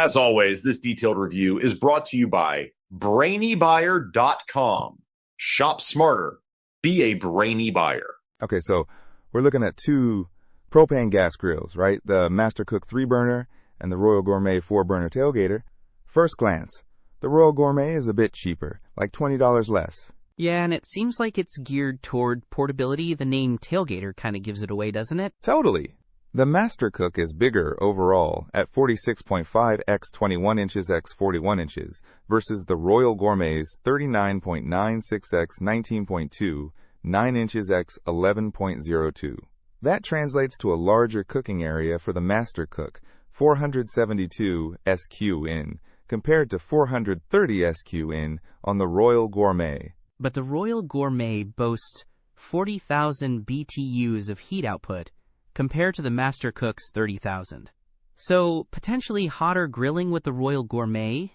As always, this detailed review is brought to you by BrainyBuyer.com. Shop smarter. Be a brainy buyer. Okay, so we're looking at two propane gas grills, right? The Master Cook 3-burner and the Royal Gourmet 4-burner tailgater. First glance, the Royal Gourmet is a bit cheaper, like $20 less. Yeah, and it seems like it's geared toward portability. The name tailgater kind of gives it away, doesn't it? Totally. The Master Cook is bigger overall at 46.5 x 21 inches x 41 inches versus the Royal Gourmet's 39.96 x 19.2, 9 inches x 11.02. That translates to a larger cooking area for the Master Cook, 472 SQ in, compared to 430 SQ in on the Royal Gourmet. But the Royal Gourmet boasts 40,000 BTUs of heat output, compared to the Master Cook's 30,000. So, potentially hotter grilling with the Royal Gourmet,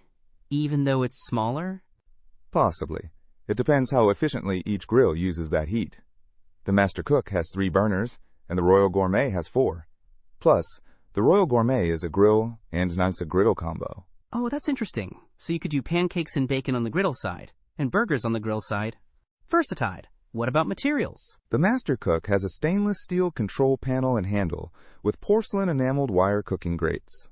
even though it's smaller? Possibly. It depends how efficiently each grill uses that heat. The Master Cook has 3 burners, and the Royal Gourmet has 4. Plus, the Royal Gourmet is a grill and a griddle combo. Oh, that's interesting. So you could do pancakes and bacon on the griddle side, and burgers on the grill side. Versatile. What about materials? The Master Cook has a stainless steel control panel and handle with porcelain enameled wire cooking grates.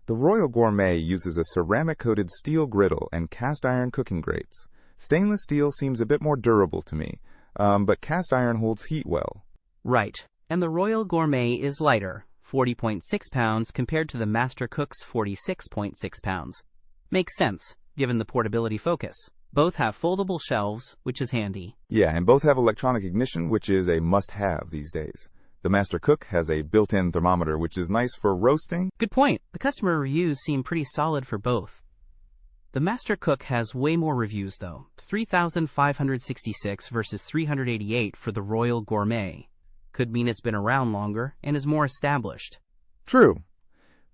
The Royal Gourmet uses a ceramic-coated steel griddle and cast iron cooking grates. Stainless steel seems a bit more durable to me, but cast iron holds heat well. Right. And the Royal Gourmet is lighter, 40.6 pounds compared to the Master Cook's 46.6 pounds. Makes sense, given the portability focus. Both have foldable shelves, which is handy. Yeah, and both have electronic ignition, which is a must-have these days. The Master Cook has a built-in thermometer, which is nice for roasting. Good point. The customer reviews seem pretty solid for both. The Master Cook has way more reviews, though. 3,566 versus 388 for the Royal Gourmet. Could mean it's been around longer and is more established. True.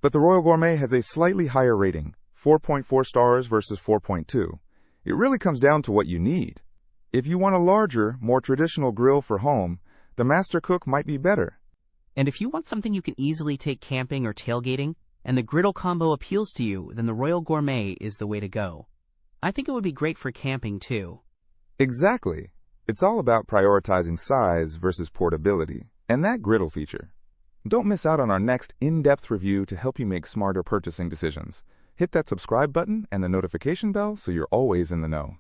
But the Royal Gourmet has a slightly higher rating, 4.4 stars versus 4.2. It really comes down to what you need. If you want a larger, more traditional grill for home, the Master Cook might be better. And if you want something you can easily take camping or tailgating, and the griddle combo appeals to you, then the Royal Gourmet is the way to go. I think it would be great for camping, too. Exactly. It's all about prioritizing size versus portability, and that griddle feature. Don't miss out on our next in-depth review to help you make smarter purchasing decisions. Hit that subscribe button and the notification bell so you're always in the know.